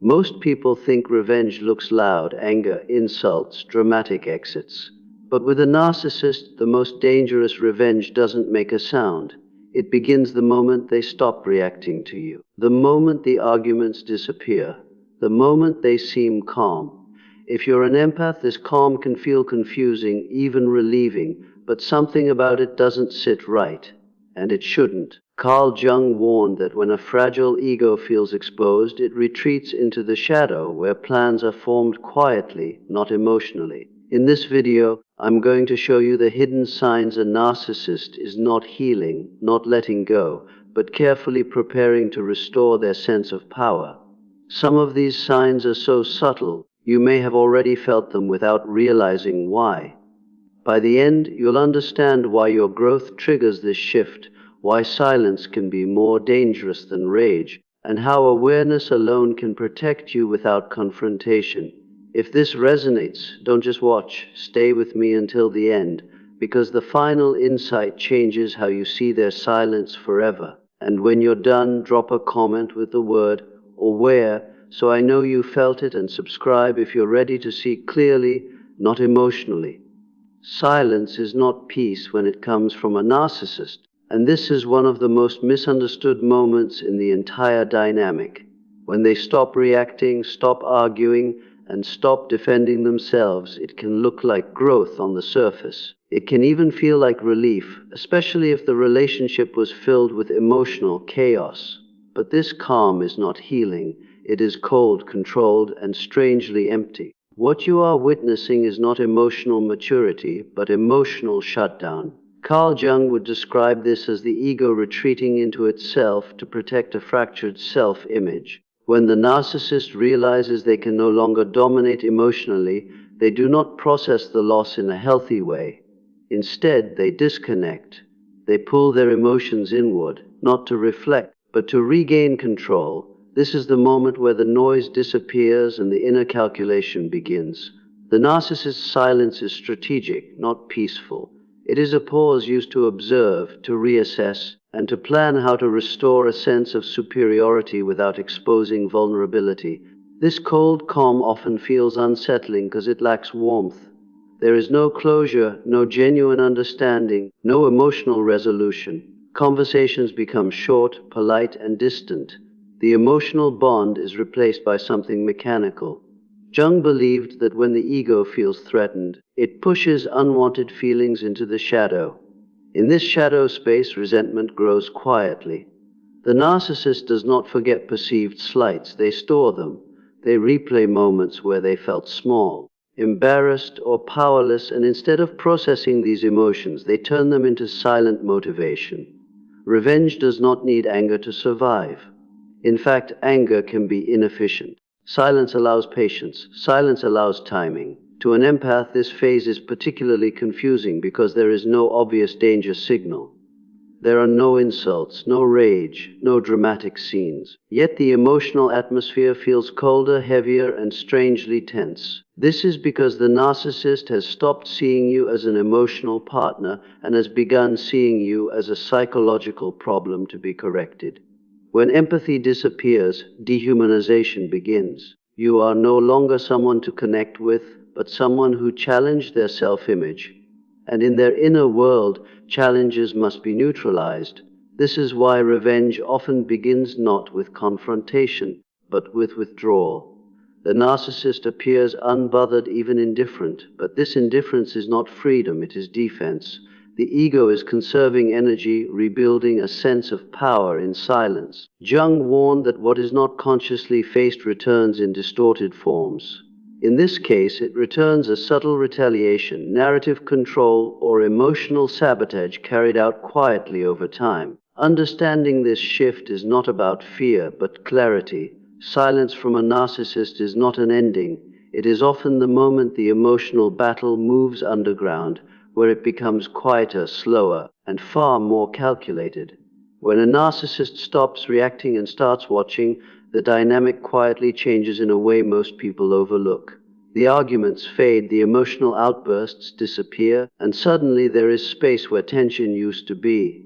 Most people think revenge looks loud, anger, insults, dramatic exits. But with a narcissist, the most dangerous revenge doesn't make a sound. It begins the moment they stop reacting to you, the moment the arguments disappear, the moment they seem calm. If you're an empath, this calm can feel confusing, even relieving, but something about it doesn't sit right, and it shouldn't. Carl Jung warned that when a fragile ego feels exposed, it retreats into the shadow where plans are formed quietly, not emotionally. In this video, I'm going to show you the hidden signs a narcissist is not healing, not letting go, but carefully preparing to restore their sense of power. Some of these signs are so subtle, you may have already felt them without realizing why. By the end, you'll understand why your growth triggers this shift, why silence can be more dangerous than rage, and how awareness alone can protect you without confrontation. If this resonates, don't just watch, stay with me until the end, because the final insight changes how you see their silence forever. And when you're done, drop a comment with the word "aware" so I know you felt it, and subscribe if you're ready to see clearly, not emotionally. Silence is not peace when it comes from a narcissist, and this is one of the most misunderstood moments in the entire dynamic. When they stop reacting, stop arguing, and stop defending themselves, it can look like growth on the surface. It can even feel like relief, especially if the relationship was filled with emotional chaos. But this calm is not healing. It is cold, controlled, and strangely empty. What you are witnessing is not emotional maturity, but emotional shutdown. Carl Jung would describe this as the ego retreating into itself to protect a fractured self-image. When the narcissist realizes they can no longer dominate emotionally, they do not process the loss in a healthy way. Instead, they disconnect. They pull their emotions inward, not to reflect, but to regain control. This is the moment where the noise disappears and the inner calculation begins. The narcissist's silence is strategic, not peaceful. It is a pause used to observe, to reassess, and to plan how to restore a sense of superiority without exposing vulnerability. This cold calm often feels unsettling because it lacks warmth. There is no closure, no genuine understanding, no emotional resolution. Conversations become short, polite, and distant. The emotional bond is replaced by something mechanical. Jung believed that when the ego feels threatened, it pushes unwanted feelings into the shadow. In this shadow space, resentment grows quietly. The narcissist does not forget perceived slights, they store them. They replay moments where they felt small, embarrassed, or powerless, and instead of processing these emotions, they turn them into silent motivation. Revenge does not need anger to survive. In fact, anger can be inefficient. Silence allows patience. Silence allows timing. To an empath, this phase is particularly confusing because there is no obvious danger signal. There are no insults, no rage, no dramatic scenes. Yet the emotional atmosphere feels colder, heavier, and strangely tense. This is because the narcissist has stopped seeing you as an emotional partner and has begun seeing you as a psychological problem to be corrected. When empathy disappears, dehumanization begins. You are no longer someone to connect with, but someone who challenged their self-image. And in their inner world, challenges must be neutralized. This is why revenge often begins not with confrontation, but with withdrawal. The narcissist appears unbothered, even indifferent, but this indifference is not freedom, it is defense. The ego is conserving energy, rebuilding a sense of power in silence. Jung warned that what is not consciously faced returns in distorted forms. In this case, it returns as subtle retaliation, narrative control, or emotional sabotage carried out quietly over time. Understanding this shift is not about fear, but clarity. Silence from a narcissist is not an ending. It is often the moment the emotional battle moves underground, where it becomes quieter, slower, and far more calculated. When a narcissist stops reacting and starts watching, the dynamic quietly changes in a way most people overlook. The arguments fade, the emotional outbursts disappear, and suddenly there is space where tension used to be.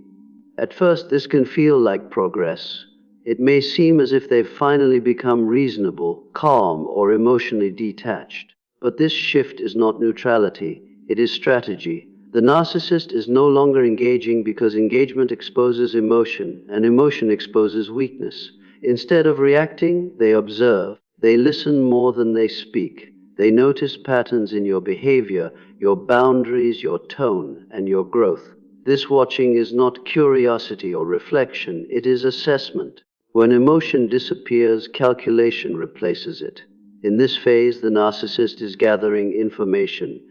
At first, this can feel like progress. It may seem as if they've finally become reasonable, calm, or emotionally detached. But this shift is not neutrality, it is strategy. The narcissist is no longer engaging because engagement exposes emotion, and emotion exposes weakness. Instead of reacting, they observe. They listen more than they speak. They notice patterns in your behavior, your boundaries, your tone, and your growth. This watching is not curiosity or reflection, it is assessment. When emotion disappears, calculation replaces it. In this phase, the narcissist is gathering information.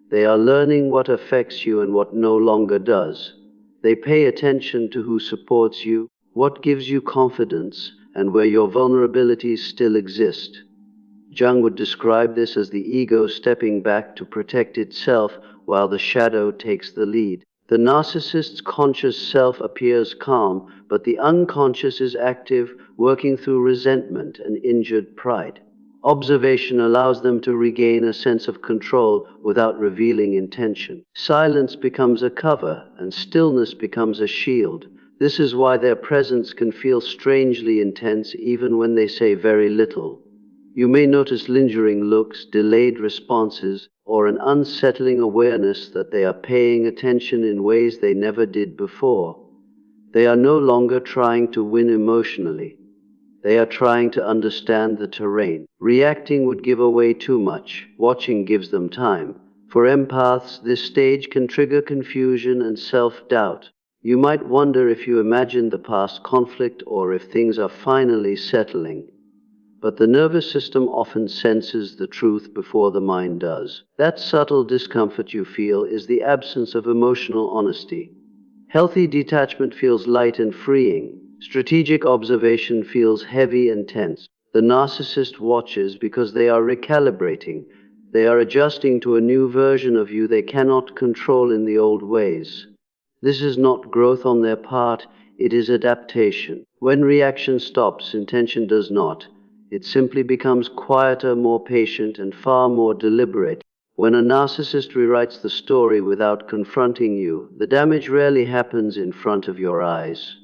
They are learning what affects you and what no longer does. They pay attention to who supports you, what gives you confidence, and where your vulnerabilities still exist. Jung would describe this as the ego stepping back to protect itself while the shadow takes the lead. The narcissist's conscious self appears calm, but the unconscious is active, working through resentment and injured pride. Observation allows them to regain a sense of control without revealing intention. Silence becomes a cover, and stillness becomes a shield. This is why their presence can feel strangely intense even when they say very little. You may notice lingering looks, delayed responses, or an unsettling awareness that they are paying attention in ways they never did before. They are no longer trying to win emotionally. They are trying to understand the terrain. Reacting would give away too much. Watching gives them time. For empaths, this stage can trigger confusion and self-doubt. You might wonder if you imagined the past conflict or if things are finally settling. But the nervous system often senses the truth before the mind does. That subtle discomfort you feel is the absence of emotional honesty. Healthy detachment feels light and freeing. Strategic observation feels heavy and tense. The narcissist watches because they are recalibrating. They are adjusting to a new version of you they cannot control in the old ways. This is not growth on their part, it is adaptation. When reaction stops, intention does not. It simply becomes quieter, more patient, and far more deliberate. When a narcissist rewrites the story without confronting you, the damage rarely happens in front of your eyes.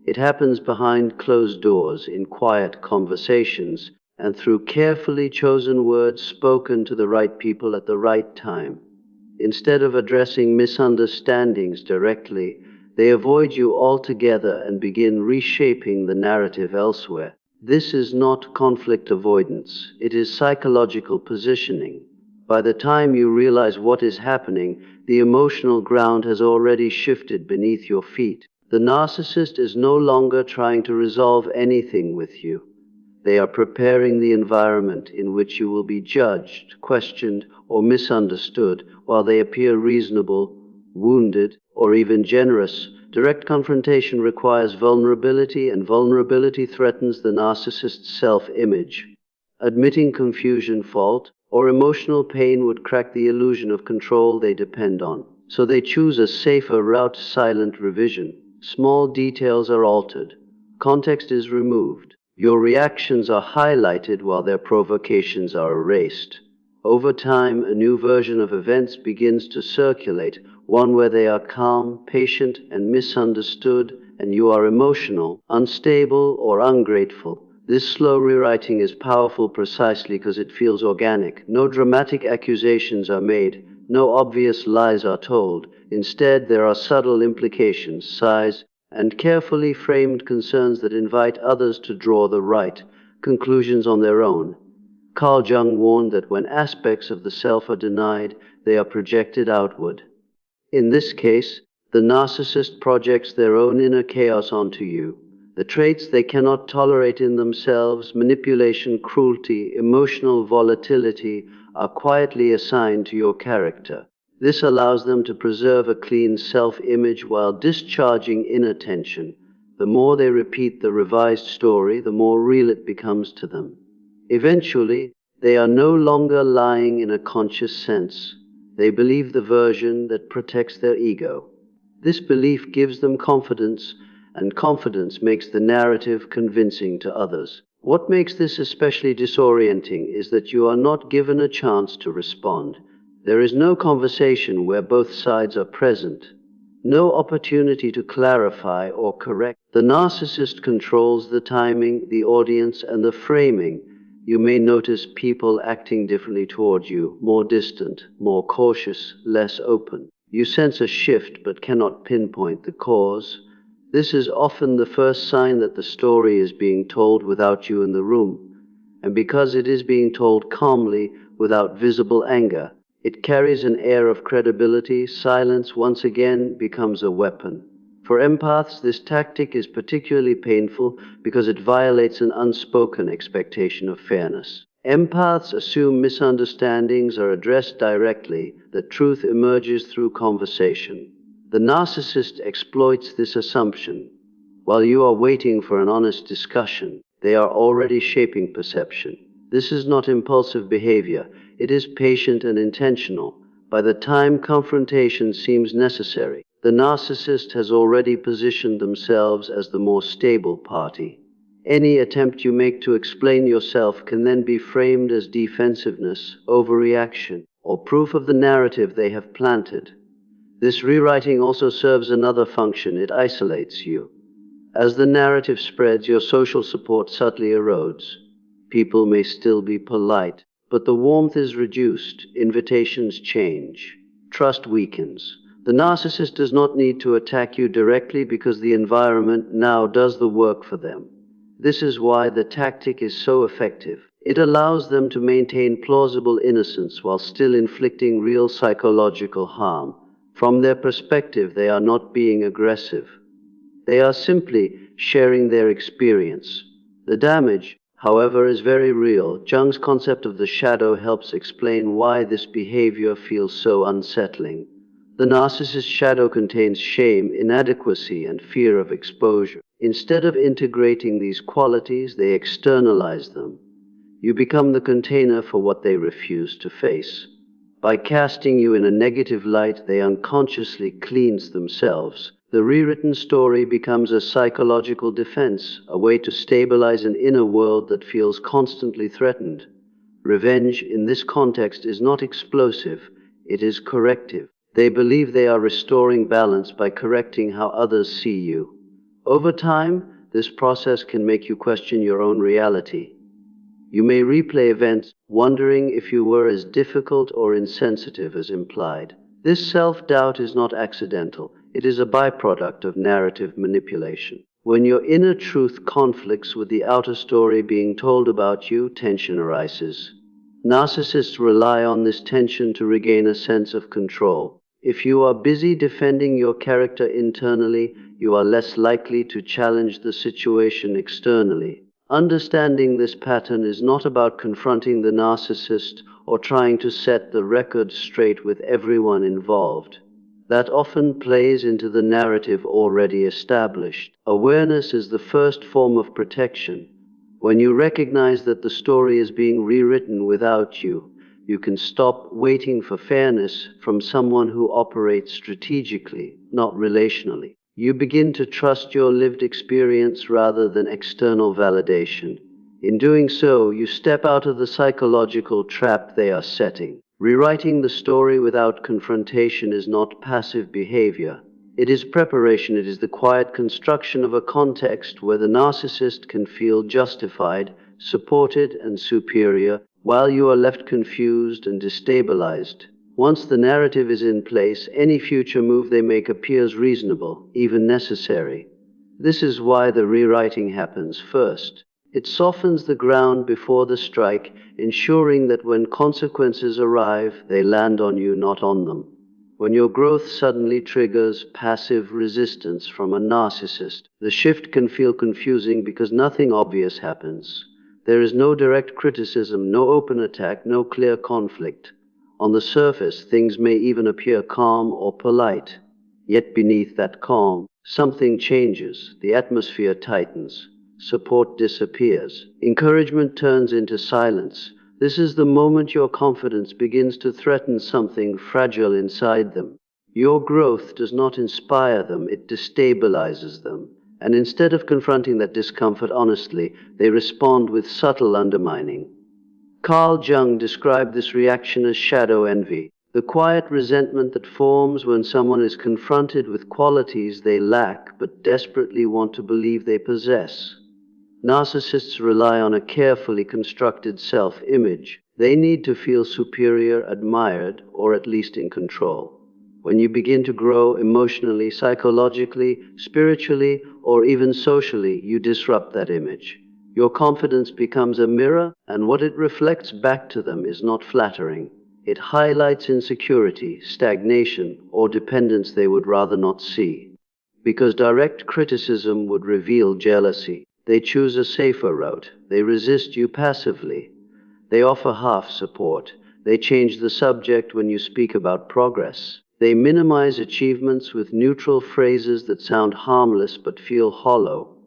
It happens behind closed doors, in quiet conversations, and through carefully chosen words spoken to the right people at the right time. Instead of addressing misunderstandings directly, they avoid you altogether and begin reshaping the narrative elsewhere. This is not conflict avoidance, it is psychological positioning. By the time you realize what is happening, the emotional ground has already shifted beneath your feet. The narcissist is no longer trying to resolve anything with you. They are preparing the environment in which you will be judged, questioned, or misunderstood while they appear reasonable, wounded, or even generous. Direct confrontation requires vulnerability, and vulnerability threatens the narcissist's self-image. Admitting confusion, fault, or emotional pain would crack the illusion of control they depend on. So they choose a safer route: silent revision. Small details are altered. Context is removed. Your reactions are highlighted while their provocations are erased. Over time, a new version of events begins to circulate, one where they are calm, patient, and misunderstood, and you are emotional, unstable, or ungrateful. This slow rewriting is powerful precisely because it feels organic. No dramatic accusations are made, no obvious lies are told. Instead, there are subtle implications, sighs, and carefully framed concerns that invite others to draw the right conclusions on their own. Carl Jung warned that when aspects of the self are denied, they are projected outward. In this case, the narcissist projects their own inner chaos onto you. The traits they cannot tolerate in themselves, manipulation, cruelty, emotional volatility, are quietly assigned to your character. This allows them to preserve a clean self-image while discharging inner tension. The more they repeat the revised story, the more real it becomes to them. Eventually, they are no longer lying in a conscious sense. They believe the version that protects their ego. This belief gives them confidence, and confidence makes the narrative convincing to others. What makes this especially disorienting is that you are not given a chance to respond. There is no conversation where both sides are present. No opportunity to clarify or correct. The narcissist controls the timing, the audience, and the framing. You may notice people acting differently toward you, more distant, more cautious, less open. You sense a shift but cannot pinpoint the cause. This is often the first sign that the story is being told without you in the room. And because it is being told calmly, without visible anger, it carries an air of credibility. Silence once again becomes a weapon. For empaths, this tactic is particularly painful because it violates an unspoken expectation of fairness. Empaths assume misunderstandings are addressed directly, that truth emerges through conversation. The narcissist exploits this assumption. While you are waiting for an honest discussion, they are already shaping perception. This is not impulsive behavior, it is patient and intentional. By the time confrontation seems necessary, the narcissist has already positioned themselves as the more stable party. Any attempt you make to explain yourself can then be framed as defensiveness, overreaction, or proof of the narrative they have planted. This rewriting also serves another function: it isolates you. As the narrative spreads, your social support subtly erodes. People may still be polite, but the warmth is reduced, invitations change, trust weakens. The narcissist does not need to attack you directly because the environment now does the work for them. This is why the tactic is so effective. It allows them to maintain plausible innocence while still inflicting real psychological harm. From their perspective, they are not being aggressive. They are simply sharing their experience. The damage, however, is very real. Jung's concept of the shadow helps explain why this behavior feels so unsettling. The narcissist's shadow contains shame, inadequacy, and fear of exposure. Instead of integrating these qualities, they externalize them. You become the container for what they refuse to face. By casting you in a negative light, they unconsciously cleanse themselves. The rewritten story becomes a psychological defense, a way to stabilize an inner world that feels constantly threatened. Revenge in this context is not explosive, it is corrective. They believe they are restoring balance by correcting how others see you. Over time, this process can make you question your own reality. You may replay events, wondering if you were as difficult or insensitive as implied. This self-doubt is not accidental. It is a byproduct of narrative manipulation. When your inner truth conflicts with the outer story being told about you, tension arises. Narcissists rely on this tension to regain a sense of control. If you are busy defending your character internally, you are less likely to challenge the situation externally. Understanding this pattern is not about confronting the narcissist or trying to set the record straight with everyone involved. That often plays into the narrative already established. Awareness is the first form of protection. When you recognize that the story is being rewritten without you, you can stop waiting for fairness from someone who operates strategically, not relationally. You begin to trust your lived experience rather than external validation. In doing so, you step out of the psychological trap they are setting. Rewriting the story without confrontation is not passive behavior. It is preparation. It is the quiet construction of a context where the narcissist can feel justified, supported, and superior, while you are left confused and destabilized. Once the narrative is in place, any future move they make appears reasonable, even necessary. This is why the rewriting happens first. It softens the ground before the strike, ensuring that when consequences arrive, they land on you, not on them. When your growth suddenly triggers passive resistance from a narcissist, the shift can feel confusing because nothing obvious happens. There is no direct criticism, no open attack, no clear conflict. On the surface, things may even appear calm or polite. Yet beneath that calm, something changes. The atmosphere tightens. Support disappears. Encouragement turns into silence. This is the moment your confidence begins to threaten something fragile inside them. Your growth does not inspire them, it destabilizes them. And instead of confronting that discomfort honestly, they respond with subtle undermining. Carl Jung described this reaction as shadow envy. The quiet resentment that forms when someone is confronted with qualities they lack but desperately want to believe they possess. Narcissists rely on a carefully constructed self-image. They need to feel superior, admired, or at least in control. When you begin to grow emotionally, psychologically, spiritually, or even socially, you disrupt that image. Your confidence becomes a mirror, and what it reflects back to them is not flattering. It highlights insecurity, stagnation, or dependence they would rather not see. Because direct criticism would reveal jealousy, they choose a safer route. They resist you passively. They offer half support. They change the subject when you speak about progress. They minimize achievements with neutral phrases that sound harmless but feel hollow.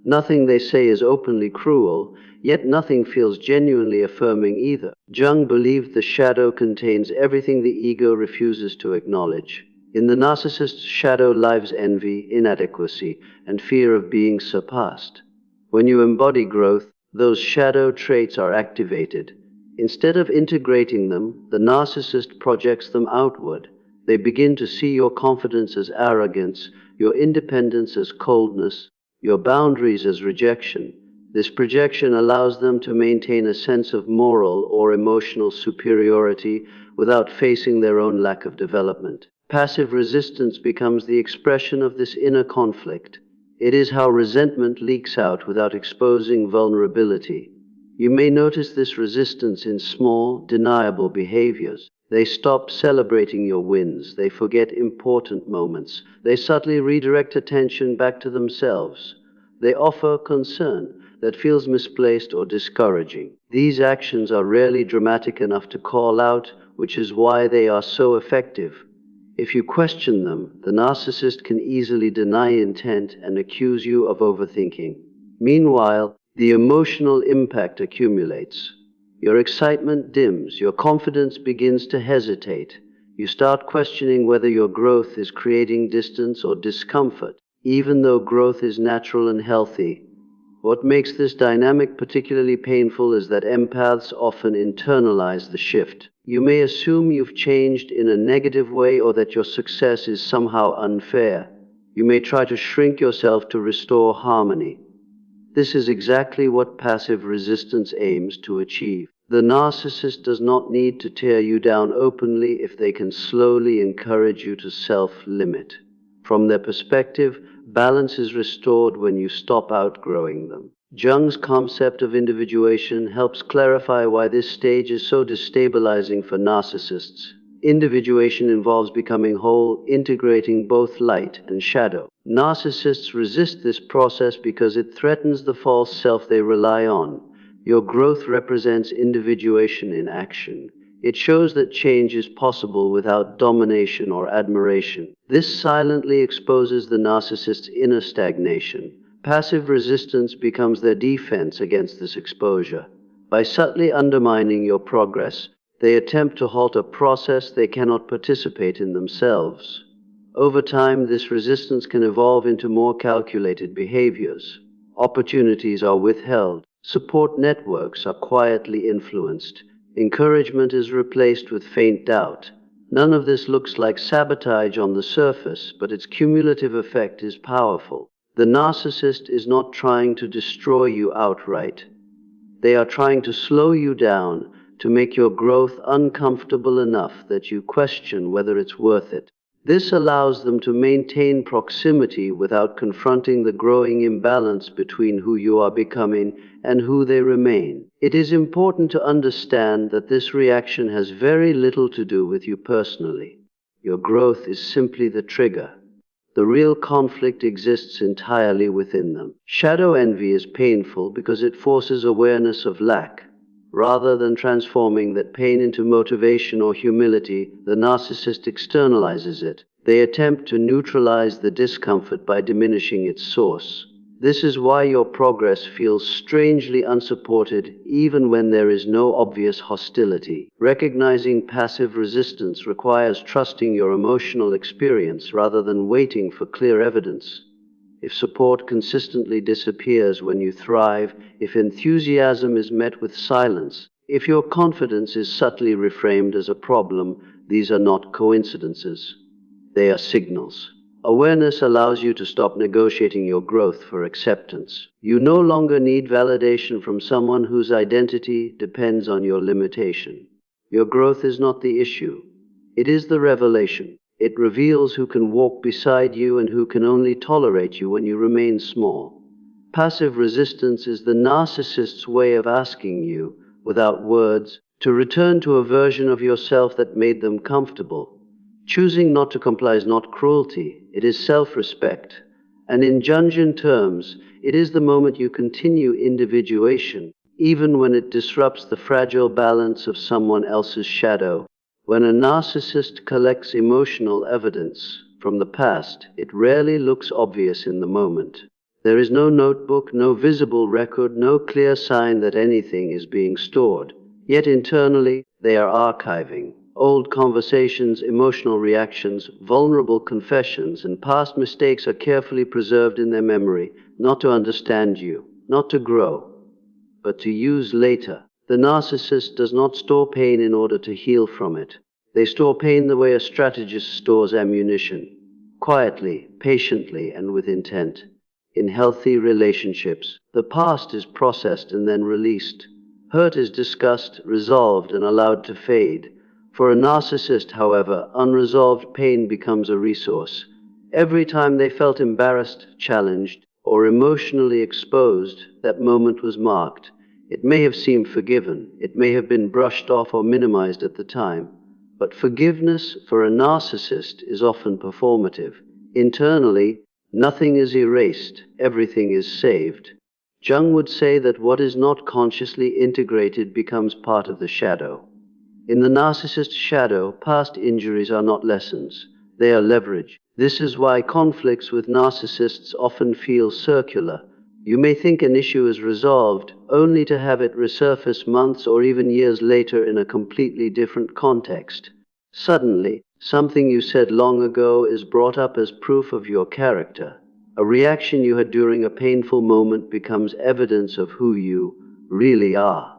Nothing they say is openly cruel, yet nothing feels genuinely affirming either. Jung believed the shadow contains everything the ego refuses to acknowledge. In the narcissist's shadow lives envy, inadequacy, and fear of being surpassed. When you embody growth, those shadow traits are activated. Instead of integrating them, the narcissist projects them outward. They begin to see your confidence as arrogance, your independence as coldness, your boundaries as rejection. This projection allows them to maintain a sense of moral or emotional superiority without facing their own lack of development. Passive resistance becomes the expression of this inner conflict. It is how resentment leaks out without exposing vulnerability. You may notice this resistance in small, deniable behaviors. They stop celebrating your wins. They forget important moments. They subtly redirect attention back to themselves. They offer concern that feels misplaced or discouraging. These actions are rarely dramatic enough to call out, which is why they are so effective. If you question them, the narcissist can easily deny intent and accuse you of overthinking. Meanwhile, the emotional impact accumulates. Your excitement dims, your confidence begins to hesitate. You start questioning whether your growth is creating distance or discomfort, even though growth is natural and healthy. What makes this dynamic particularly painful is that empaths often internalize the shift. You may assume you've changed in a negative way or that your success is somehow unfair. You may try to shrink yourself to restore harmony. This is exactly what passive resistance aims to achieve. The narcissist does not need to tear you down openly if they can slowly encourage you to self-limit. From their perspective, balance is restored when you stop outgrowing them. Jung's concept of individuation helps clarify why this stage is so destabilizing for narcissists. Individuation involves becoming whole, integrating both light and shadow. Narcissists resist this process because it threatens the false self they rely on. Your growth represents individuation in action. It shows that change is possible without domination or admiration. This silently exposes the narcissist's inner stagnation. Passive resistance becomes their defense against this exposure. By subtly undermining your progress, they attempt to halt a process they cannot participate in themselves. Over time, this resistance can evolve into more calculated behaviors. Opportunities are withheld. Support networks are quietly influenced. Encouragement is replaced with faint doubt. None of this looks like sabotage on the surface, but its cumulative effect is powerful. The narcissist is not trying to destroy you outright. They are trying to slow you down, to make your growth uncomfortable enough that you question whether it's worth it. This allows them to maintain proximity without confronting the growing imbalance between who you are becoming and who they remain. It is important to understand that this reaction has very little to do with you personally. Your growth is simply the trigger. The real conflict exists entirely within them. Shadow envy is painful because it forces awareness of lack. Rather than transforming that pain into motivation or humility, the narcissist externalizes it. They attempt to neutralize the discomfort by diminishing its source. This is why your progress feels strangely unsupported even when there is no obvious hostility. Recognizing passive resistance requires trusting your emotional experience rather than waiting for clear evidence. If support consistently disappears when you thrive, if enthusiasm is met with silence, if your confidence is subtly reframed as a problem, These are not coincidences. They are signals. Awareness allows you to stop negotiating your growth for acceptance. You no longer need validation from someone whose identity depends on your limitation. Your growth is not the issue. It is the revelation. It reveals who can walk beside you and who can only tolerate you when you remain small. Passive resistance is the narcissist's way of asking you, without words, to return to a version of yourself that made them comfortable. Choosing not to comply is not cruelty, it is self-respect. And in Jungian terms, it is the moment you continue individuation, even when it disrupts the fragile balance of someone else's shadow. When a narcissist collects emotional evidence from the past, it rarely looks obvious in the moment. There is no notebook, no visible record, no clear sign that anything is being stored. Yet internally, they are archiving. Old conversations, emotional reactions, vulnerable confessions, and past mistakes are carefully preserved in their memory, not to understand you, not to grow, but to use later. The narcissist does not store pain in order to heal from it. They store pain the way a strategist stores ammunition, quietly, patiently, and with intent. In healthy relationships, the past is processed and then released. Hurt is discussed, resolved, and allowed to fade. For a narcissist, however, unresolved pain becomes a resource. Every time they felt embarrassed, challenged, or emotionally exposed, that moment was marked. It may have seemed forgiven, it may have been brushed off or minimized at the time, but forgiveness for a narcissist is often performative. Internally, nothing is erased, everything is saved. Jung would say that what is not consciously integrated becomes part of the shadow. In the narcissist's shadow, past injuries are not lessons, they are leverage. This is why conflicts with narcissists often feel circular. You may think an issue is resolved, only to have it resurface months or even years later in a completely different context. Suddenly, something you said long ago is brought up as proof of your character. A reaction you had during a painful moment becomes evidence of who you really are.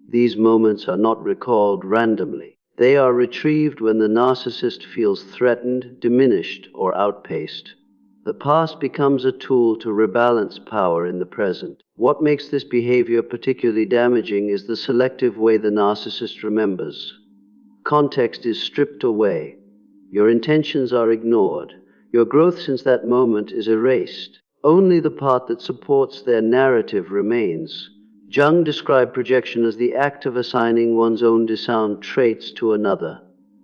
These moments are not recalled randomly. They are retrieved when the narcissist feels threatened, diminished, or outpaced. The past becomes a tool to rebalance power in the present. What makes this behavior particularly damaging is the selective way the narcissist remembers. Context is stripped away. Your intentions are ignored. Your growth since that moment is erased. Only the part that supports their narrative remains. Jung described projection as the act of assigning one's own disowned traits to another.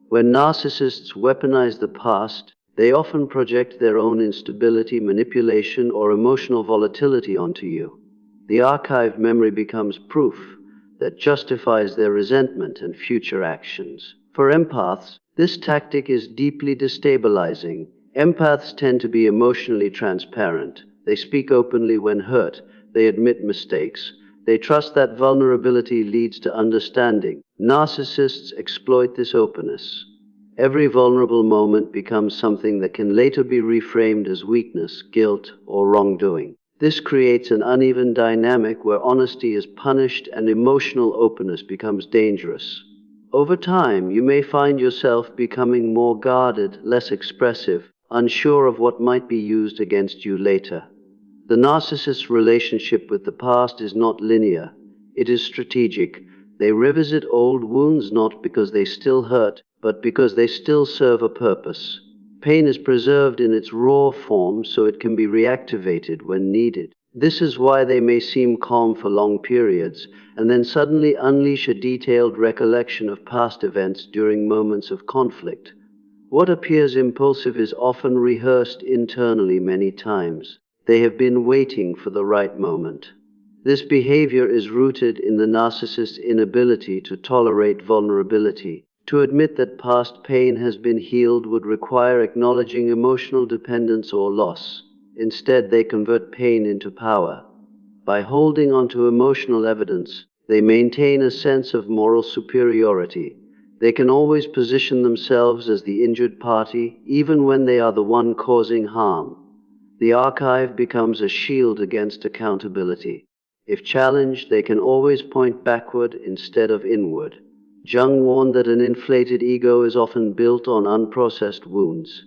When narcissists weaponize the past, they often project their own instability, manipulation, or emotional volatility onto you. The archived memory becomes proof that justifies their resentment and future actions. For empaths, this tactic is deeply destabilizing. Empaths tend to be emotionally transparent. They speak openly when hurt. They admit mistakes. They trust that vulnerability leads to understanding. Narcissists exploit this openness. Every vulnerable moment becomes something that can later be reframed as weakness, guilt, or wrongdoing. This creates an uneven dynamic where honesty is punished and emotional openness becomes dangerous. Over time, you may find yourself becoming more guarded, less expressive, unsure of what might be used against you later. The narcissist's relationship with the past is not linear. It is strategic. They revisit old wounds not because they still hurt, but because they still serve a purpose. Pain is preserved in its raw form so it can be reactivated when needed. This is why they may seem calm for long periods, and then suddenly unleash a detailed recollection of past events during moments of conflict. What appears impulsive is often rehearsed internally many times. They have been waiting for the right moment. This behavior is rooted in the narcissist's inability to tolerate vulnerability. To admit that past pain has been healed would require acknowledging emotional dependence or loss. Instead, they convert pain into power. By holding onto emotional evidence, they maintain a sense of moral superiority. They can always position themselves as the injured party, even when they are the one causing harm. The archive becomes a shield against accountability. If challenged, they can always point backward instead of inward. Jung warned that an inflated ego is often built on unprocessed wounds.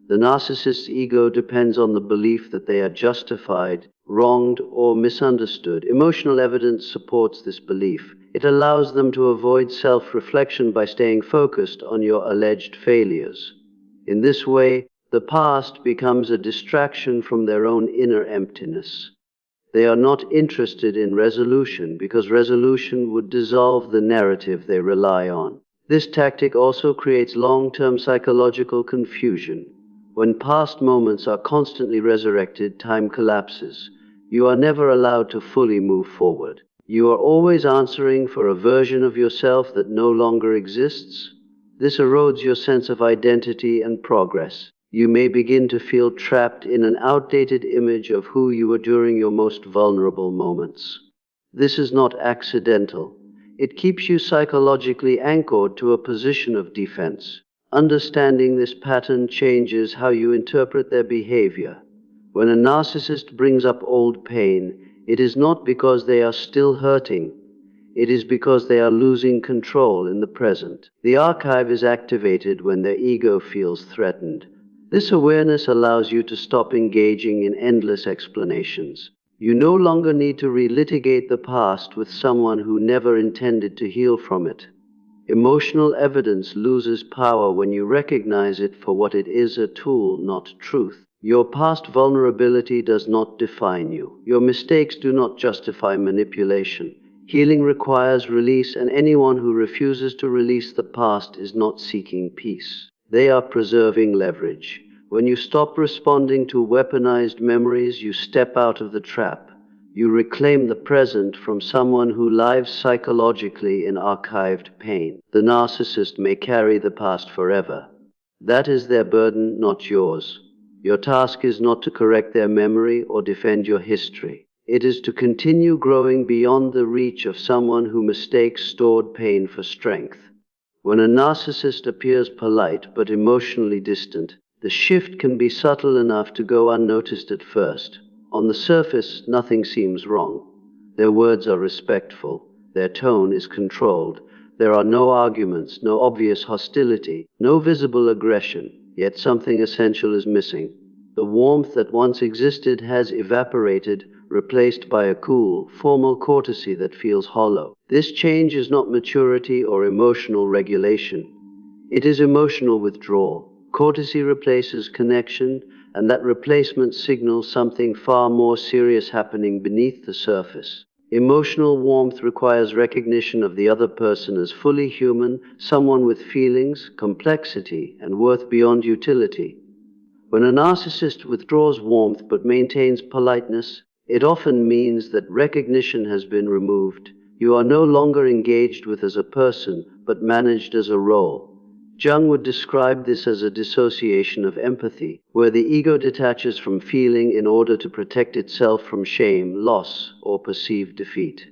The narcissist's ego depends on the belief that they are justified, wronged, or misunderstood. Emotional evidence supports this belief. It allows them to avoid self-reflection by staying focused on your alleged failures. In this way, the past becomes a distraction from their own inner emptiness. They are not interested in resolution because resolution would dissolve the narrative they rely on. This tactic also creates long-term psychological confusion. When past moments are constantly resurrected, time collapses. You are never allowed to fully move forward. You are always answering for a version of yourself that no longer exists. This erodes your sense of identity and progress. You may begin to feel trapped in an outdated image of who you were during your most vulnerable moments. This is not accidental. It keeps you psychologically anchored to a position of defense. Understanding this pattern changes how you interpret their behavior. When a narcissist brings up old pain, it is not because they are still hurting. It is because they are losing control in the present. The archive is activated when their ego feels threatened. This awareness allows you to stop engaging in endless explanations. You no longer need to relitigate the past with someone who never intended to heal from it. Emotional evidence loses power when you recognize it for what it is, a tool, not truth. Your past vulnerability does not define you. Your mistakes do not justify manipulation. Healing requires release, and anyone who refuses to release the past is not seeking peace. They are preserving leverage. When you stop responding to weaponized memories, you step out of the trap. You reclaim the present from someone who lives psychologically in archived pain. The narcissist may carry the past forever. That is their burden, not yours. Your task is not to correct their memory or defend your history. It is to continue growing beyond the reach of someone who mistakes stored pain for strength. When a narcissist appears polite but emotionally distant, the shift can be subtle enough to go unnoticed at first. On the surface, nothing seems wrong. Their words are respectful. Their tone is controlled. There are no arguments, no obvious hostility, no visible aggression. Yet something essential is missing. The warmth that once existed has evaporated, replaced by a cool, formal courtesy that feels hollow. This change is not maturity or emotional regulation. It is emotional withdrawal. Courtesy replaces connection, and that replacement signals something far more serious happening beneath the surface. Emotional warmth requires recognition of the other person as fully human, someone with feelings, complexity, and worth beyond utility. When a narcissist withdraws warmth but maintains politeness, it often means that recognition has been removed. You are no longer engaged with as a person, but managed as a role. Jung would describe this as a dissociation of empathy, where the ego detaches from feeling in order to protect itself from shame, loss, or perceived defeat.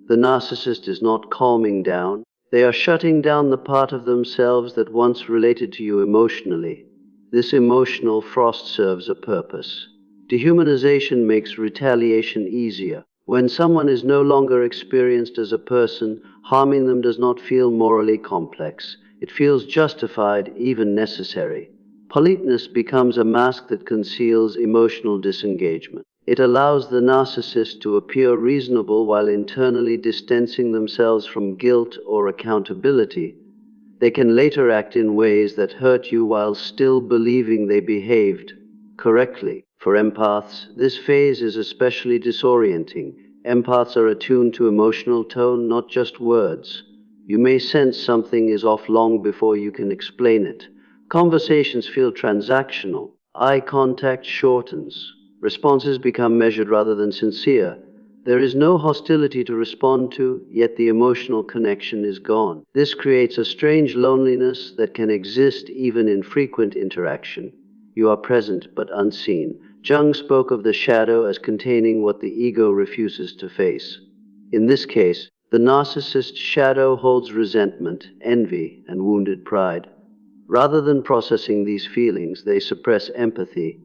The narcissist is not calming down. They are shutting down the part of themselves that once related to you emotionally. This emotional frost serves a purpose. Dehumanization makes retaliation easier. When someone is no longer experienced as a person, harming them does not feel morally complex. It feels justified, even necessary. Politeness becomes a mask that conceals emotional disengagement. It allows the narcissist to appear reasonable while internally distancing themselves from guilt or accountability. They can later act in ways that hurt you while still believing they behaved correctly. For empaths, this phase is especially disorienting. Empaths are attuned to emotional tone, not just words. You may sense something is off long before you can explain it. Conversations feel transactional. Eye contact shortens. Responses become measured rather than sincere. There is no hostility to respond to, yet the emotional connection is gone. This creates a strange loneliness that can exist even in frequent interaction. You are present but unseen. Jung spoke of the shadow as containing what the ego refuses to face. In this case, the narcissist's shadow holds resentment, envy, and wounded pride. Rather than processing these feelings, they suppress empathy.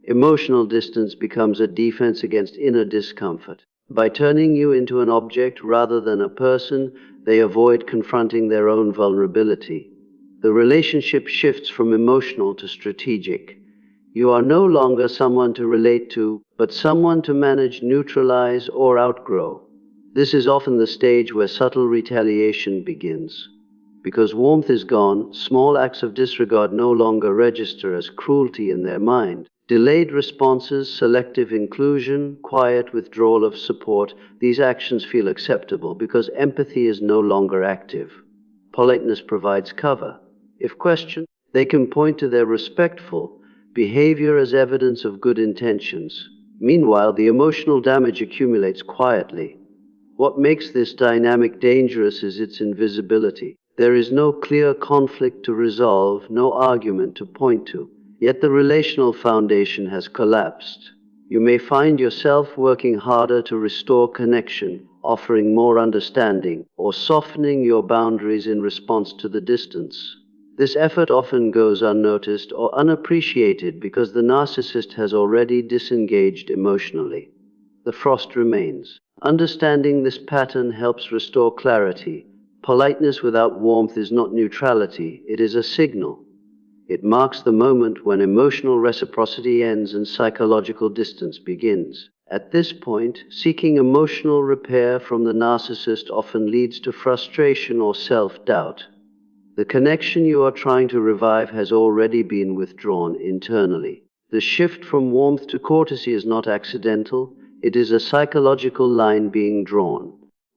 Emotional distance becomes a defense against inner discomfort. By turning you into an object rather than a person, They avoid confronting their own vulnerability. The relationship shifts from emotional to strategic. You are no longer someone to relate to, but someone to manage, neutralize, or outgrow. This is often the stage where subtle retaliation begins. Because warmth is gone, small acts of disregard no longer register as cruelty in their mind. Delayed responses, selective inclusion, quiet withdrawal of support, these actions feel acceptable because empathy is no longer active. Politeness provides cover. If questioned, they can point to their respectful behavior as evidence of good intentions. Meanwhile, the emotional damage accumulates quietly. What makes this dynamic dangerous is its invisibility. There is no clear conflict to resolve, no argument to point to. Yet the relational foundation has collapsed. You may find yourself working harder to restore connection, offering more understanding, or softening your boundaries in response to the distance. This effort often goes unnoticed or unappreciated because the narcissist has already disengaged emotionally. The frost remains. Understanding this pattern helps restore clarity. Politeness without warmth is not neutrality, it is a signal. It marks the moment when emotional reciprocity ends and psychological distance begins. At this point, seeking emotional repair from the narcissist often leads to frustration or self-doubt. The connection you are trying to revive has already been withdrawn internally. The shift from warmth to courtesy is not accidental, it is a psychological line being drawn.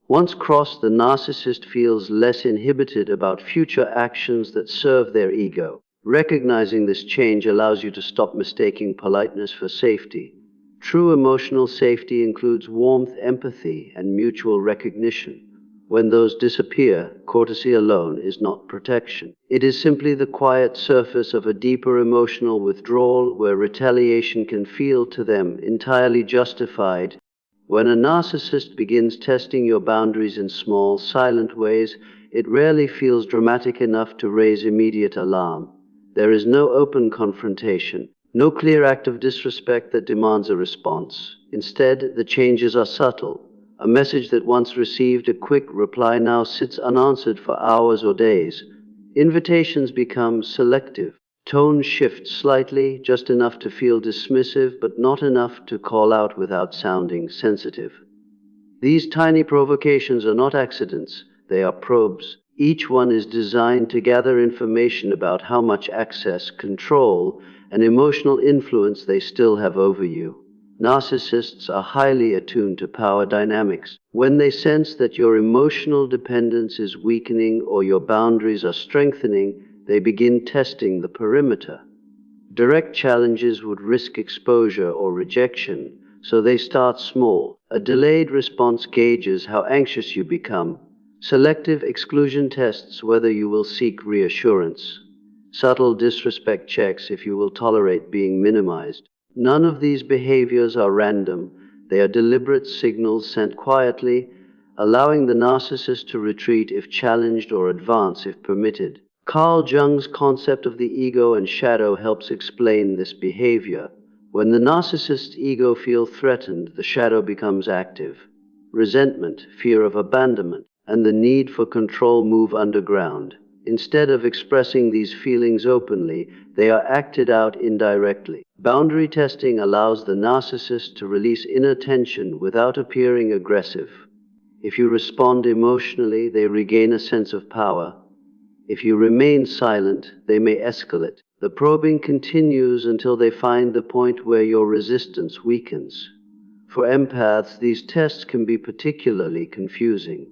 Once crossed, the narcissist feels less inhibited about future actions that serve their ego. Recognizing this change allows you to stop mistaking politeness for safety. True emotional safety includes warmth, empathy, and mutual recognition. When those disappear, courtesy alone is not protection. It is simply the quiet surface of a deeper emotional withdrawal where retaliation can feel to them entirely justified. When a narcissist begins testing your boundaries in small, silent ways, it rarely feels dramatic enough to raise immediate alarm. There is no open confrontation, no clear act of disrespect that demands a response. Instead, the changes are subtle. A message that once received a quick reply now sits unanswered for hours or days. Invitations become selective. Tone shifts slightly, just enough to feel dismissive, but not enough to call out without sounding sensitive. These tiny provocations are not accidents, they are probes. Each one is designed to gather information about how much access, control, and emotional influence they still have over you. Narcissists are highly attuned to power dynamics. When they sense that your emotional dependence is weakening or your boundaries are strengthening, they begin testing the perimeter. Direct challenges would risk exposure or rejection, so they start small. A delayed response gauges how anxious you become. Selective exclusion tests whether you will seek reassurance. Subtle disrespect checks if you will tolerate being minimized. None of these behaviors are random. They are deliberate signals sent quietly, allowing the narcissist to retreat if challenged or advance if permitted. Carl Jung's concept of the ego and shadow helps explain this behavior. When the narcissist's ego feels threatened, the shadow becomes active. Resentment, fear of abandonment, and the need for control move underground. Instead of expressing these feelings openly, they are acted out indirectly. Boundary testing allows the narcissist to release inner tension without appearing aggressive. If you respond emotionally, they regain a sense of power. If you remain silent, they may escalate. The probing continues until they find the point where your resistance weakens. For empaths, these tests can be particularly confusing.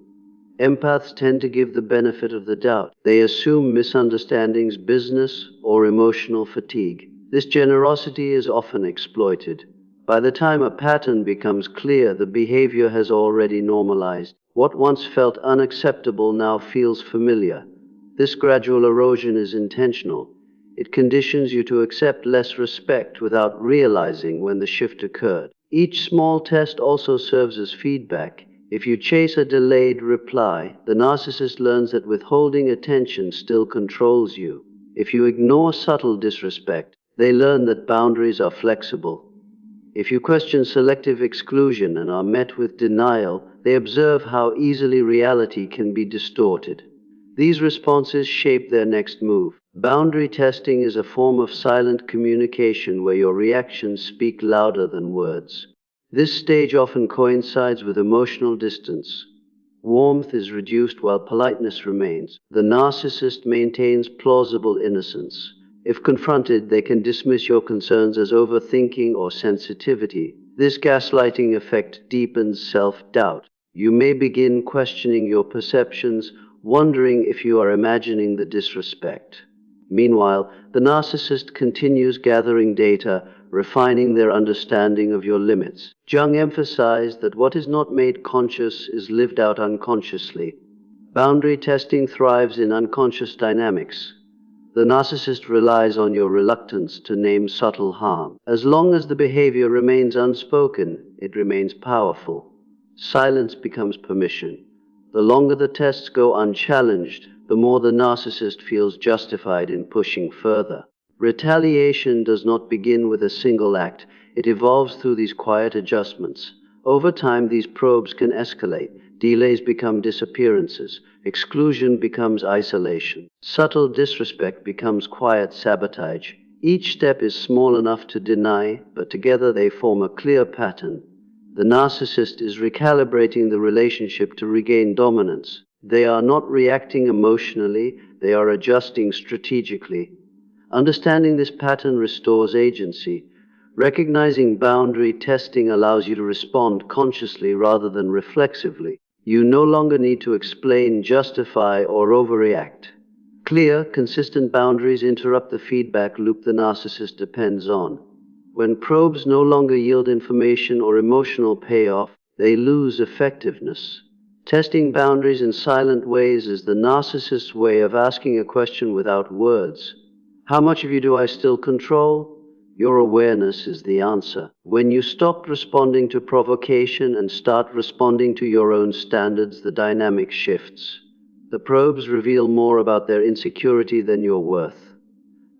Empaths tend to give the benefit of the doubt. They assume misunderstandings, business, or emotional fatigue. This generosity is often exploited. By the time a pattern becomes clear, the behavior has already normalized. What once felt unacceptable now feels familiar. This gradual erosion is intentional. It conditions you to accept less respect without realizing when the shift occurred. Each small test also serves as feedback. If you chase a delayed reply, the narcissist learns that withholding attention still controls you. If you ignore subtle disrespect, they learn that boundaries are flexible. If you question selective exclusion and are met with denial, They observe how easily reality can be distorted. These responses shape their next move. Boundary testing is a form of silent communication where your reactions speak louder than words. This stage often coincides with emotional distance. Warmth is reduced while politeness remains. The narcissist maintains plausible innocence. If confronted, they can dismiss your concerns as overthinking or sensitivity. This gaslighting effect deepens self-doubt. You may begin questioning your perceptions, wondering if you are imagining the disrespect. Meanwhile, the narcissist continues gathering data, refining their understanding of your limits. Jung emphasized that what is not made conscious is lived out unconsciously. Boundary testing thrives in unconscious dynamics. The narcissist relies on your reluctance to name subtle harm. As long as the behavior remains unspoken, it remains powerful. Silence becomes permission. The longer the tests go unchallenged, the more the narcissist feels justified in pushing further. Retaliation does not begin with a single act. It evolves through these quiet adjustments. Over time, these probes can escalate. Delays become disappearances. Exclusion becomes isolation. Subtle disrespect becomes quiet sabotage. Each step is small enough to deny, but together they form a clear pattern. The narcissist is recalibrating the relationship to regain dominance. They are not reacting emotionally, they are adjusting strategically. Understanding this pattern restores agency. Recognizing boundary testing allows you to respond consciously rather than reflexively. You no longer need to explain, justify, or overreact. Clear, consistent boundaries interrupt the feedback loop the narcissist depends on. When probes no longer yield information or emotional payoff, they lose effectiveness. Testing boundaries in silent ways is the narcissist's way of asking a question without words. How much of you do I still control? Your awareness is the answer. When you stop responding to provocation and start responding to your own standards, the dynamic shifts. The probes reveal more about their insecurity than your worth.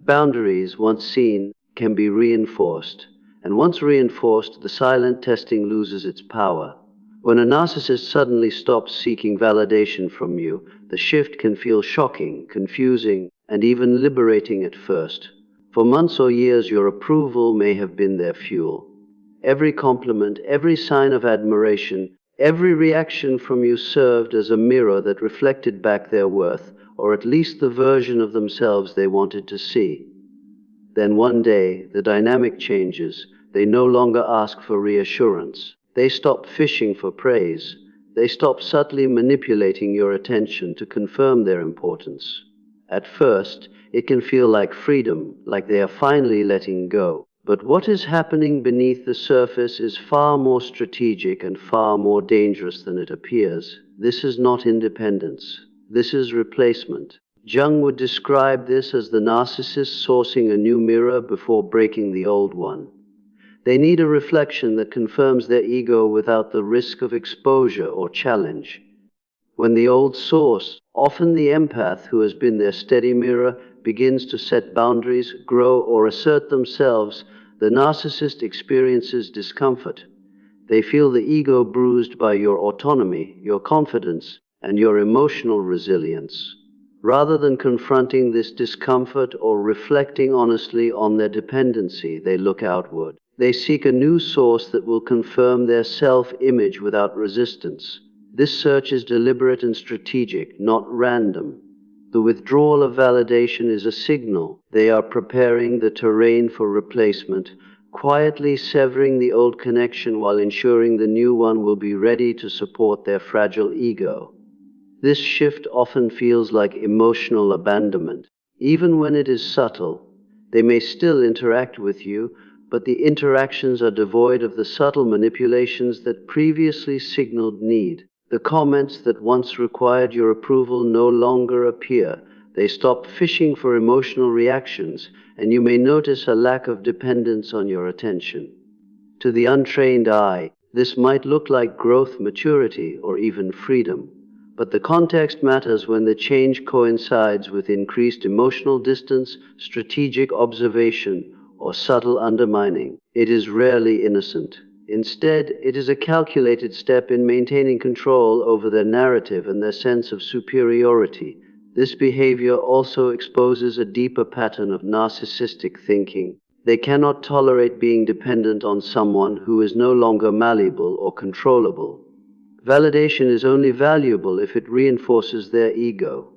Boundaries, once seen, can be reinforced, and once reinforced, the silent testing loses its power. When a narcissist suddenly stops seeking validation from you, the shift can feel shocking, confusing, and even liberating at first. For months or years, your approval may have been their fuel. Every compliment, every sign of admiration, every reaction from you served as a mirror that reflected back their worth, or at least the version of themselves they wanted to see. Then one day, the dynamic changes. They no longer ask for reassurance. They stop fishing for praise. They stop subtly manipulating your attention to confirm their importance. At first, it can feel like freedom, like they are finally letting go. But what is happening beneath the surface is far more strategic and far more dangerous than it appears. This is not independence. This is replacement. Jung would describe this as the narcissist sourcing a new mirror before breaking the old one. They need a reflection that confirms their ego without the risk of exposure or challenge. When the old source, often the empath who has been their steady mirror, begins to set boundaries, grow, or assert themselves, the narcissist experiences discomfort. They feel the ego bruised by your autonomy, your confidence, and your emotional resilience. Rather than confronting this discomfort or reflecting honestly on their dependency, they look outward. They seek a new source that will confirm their self-image without resistance. This search is deliberate and strategic, not random. The withdrawal of validation is a signal. They are preparing the terrain for replacement, quietly severing the old connection while ensuring the new one will be ready to support their fragile ego. This shift often feels like emotional abandonment. Even when it is subtle, they may still interact with you, but the interactions are devoid of the subtle manipulations that previously signaled need. The comments that once required your approval no longer appear. They stop fishing for emotional reactions, and you may notice a lack of dependence on your attention. To the untrained eye, this might look like growth, maturity, or even freedom. But the context matters when the change coincides with increased emotional distance, strategic observation, or subtle undermining. It is rarely innocent. Instead, it is a calculated step in maintaining control over their narrative and their sense of superiority. This behavior also exposes a deeper pattern of narcissistic thinking. They cannot tolerate being dependent on someone who is no longer malleable or controllable. Validation is only valuable if it reinforces their ego.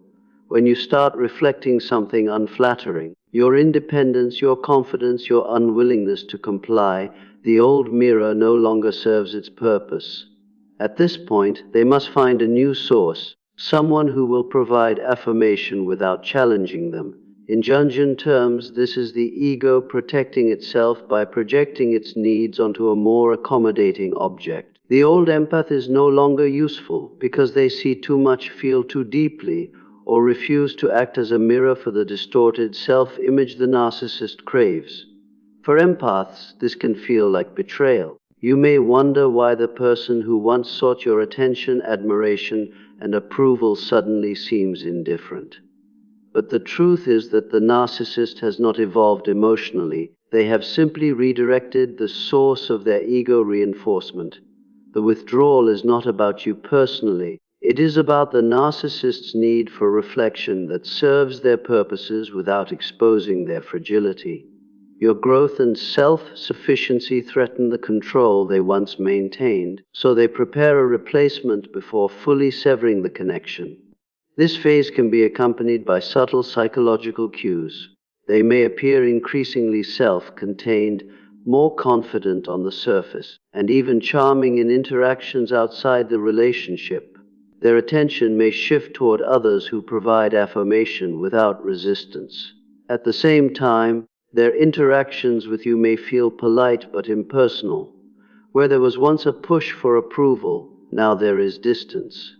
When you start reflecting something unflattering, your independence, your confidence, your unwillingness to comply, the old mirror no longer serves its purpose. At this point, they must find a new source, someone who will provide affirmation without challenging them. In Jungian terms, this is the ego protecting itself by projecting its needs onto a more accommodating object. The old empath is no longer useful because they see too much, feel too deeply, or refuse to act as a mirror for the distorted self-image the narcissist craves. For empaths, this can feel like betrayal. You may wonder why the person who once sought your attention, admiration, and approval suddenly seems indifferent. But the truth is that the narcissist has not evolved emotionally. They have simply redirected the source of their ego reinforcement. The withdrawal is not about you personally. It is about the narcissist's need for reflection that serves their purposes without exposing their fragility. Your growth and self-sufficiency threaten the control they once maintained, so they prepare a replacement before fully severing the connection. This phase can be accompanied by subtle psychological cues. They may appear increasingly self-contained, more confident on the surface, and even charming in interactions outside the relationship. Their attention may shift toward others who provide affirmation without resistance. At the same time, their interactions with you may feel polite but impersonal. Where there was once a push for approval, now there is distance.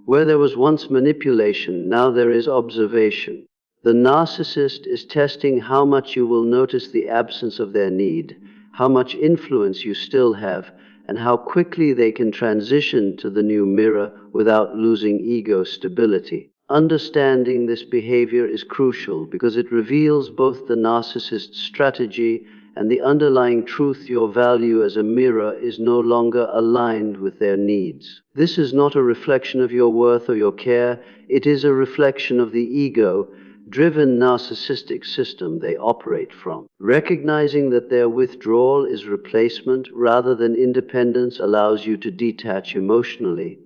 Where there was once manipulation, now there is observation. The narcissist is testing how much you will notice the absence of their need, how much influence you still have, and how quickly they can transition to the new mirror without losing ego stability. Understanding this behavior is crucial because it reveals both the narcissist's strategy and the underlying truth: your value as a mirror is no longer aligned with their needs. This is not a reflection of your worth or your care, it is a reflection of the ego-driven narcissistic system they operate from. Recognizing that their withdrawal is replacement rather than independence allows you to detach emotionally.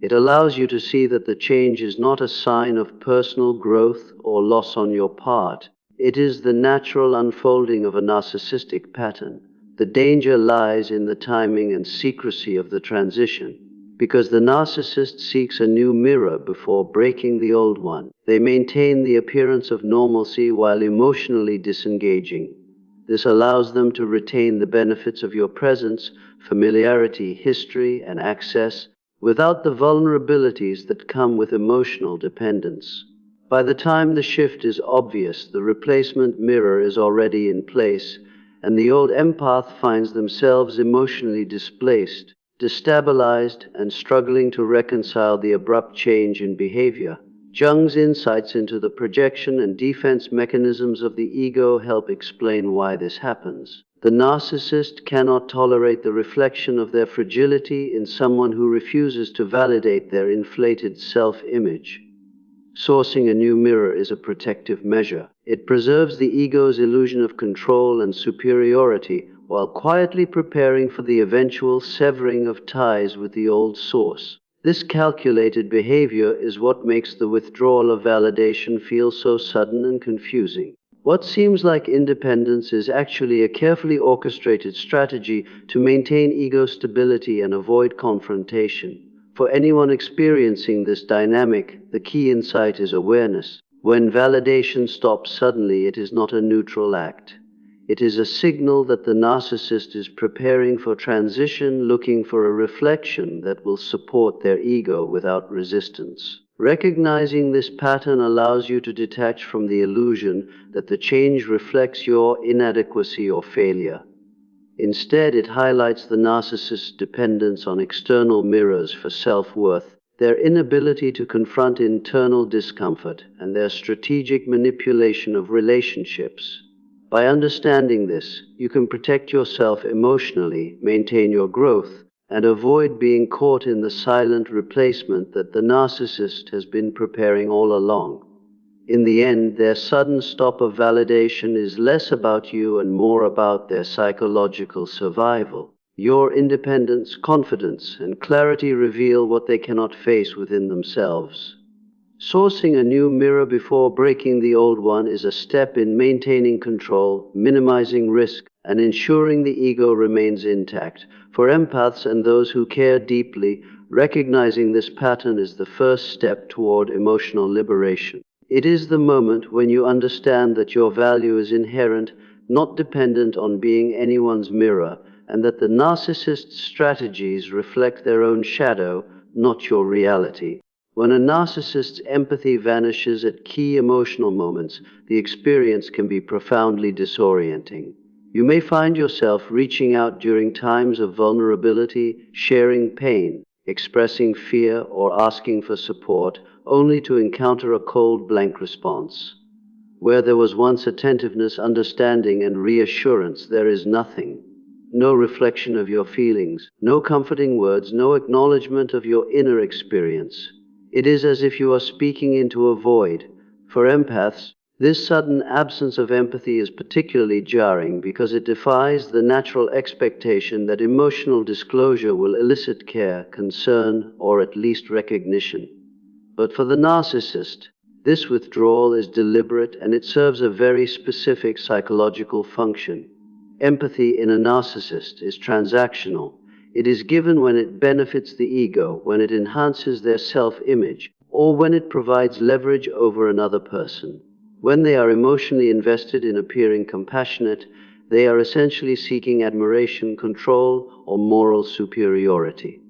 It allows you to see that the change is not a sign of personal growth or loss on your part. It is the natural unfolding of a narcissistic pattern. The danger lies in the timing and secrecy of the transition. Because the narcissist seeks a new mirror before breaking the old one, they maintain the appearance of normalcy while emotionally disengaging. This allows them to retain the benefits of your presence, familiarity, history, and access, without the vulnerabilities that come with emotional dependence. By the time the shift is obvious, the replacement mirror is already in place, and the old empath finds themselves emotionally displaced, destabilized, and struggling to reconcile the abrupt change in behavior. Jung's insights into the projection and defense mechanisms of the ego help explain why this happens. The narcissist cannot tolerate the reflection of their fragility in someone who refuses to validate their inflated self-image. Sourcing a new mirror is a protective measure. It preserves the ego's illusion of control and superiority while quietly preparing for the eventual severing of ties with the old source. This calculated behavior is what makes the withdrawal of validation feel so sudden and confusing. What seems like independence is actually a carefully orchestrated strategy to maintain ego stability and avoid confrontation. For anyone experiencing this dynamic, the key insight is awareness. When validation stops suddenly, it is not a neutral act. It is a signal that the narcissist is preparing for transition, looking for a reflection that will support their ego without resistance. Recognizing this pattern allows you to detach from the illusion that the change reflects your inadequacy or failure. Instead, it highlights the narcissist's dependence on external mirrors for self-worth, their inability to confront internal discomfort, and their strategic manipulation of relationships. By understanding this, you can protect yourself emotionally, maintain your growth, and avoid being caught in the silent replacement that the narcissist has been preparing all along. In the end, their sudden stop of validation is less about you and more about their psychological survival. Your independence, confidence, and clarity reveal what they cannot face within themselves. Sourcing a new mirror before breaking the old one is a step in maintaining control, minimizing risk, and ensuring the ego remains intact. For empaths and those who care deeply, recognizing this pattern is the first step toward emotional liberation. It is the moment when you understand that your value is inherent, not dependent on being anyone's mirror, and that the narcissist's strategies reflect their own shadow, not your reality. When a narcissist's empathy vanishes at key emotional moments, the experience can be profoundly disorienting. You may find yourself reaching out during times of vulnerability, sharing pain, expressing fear, or asking for support, only to encounter a cold, blank response. Where there was once attentiveness, understanding, and reassurance, there is nothing. No reflection of your feelings, no comforting words, no acknowledgement of your inner experience. It is as if you are speaking into a void. For empaths, this sudden absence of empathy is particularly jarring because it defies the natural expectation that emotional disclosure will elicit care, concern, or at least recognition. But for the narcissist, this withdrawal is deliberate and it serves a very specific psychological function. Empathy in a narcissist is transactional. It is given when it benefits the ego, when it enhances their self-image, or when it provides leverage over another person. When they are emotionally invested in appearing compassionate, they are essentially seeking admiration, control, or moral superiority.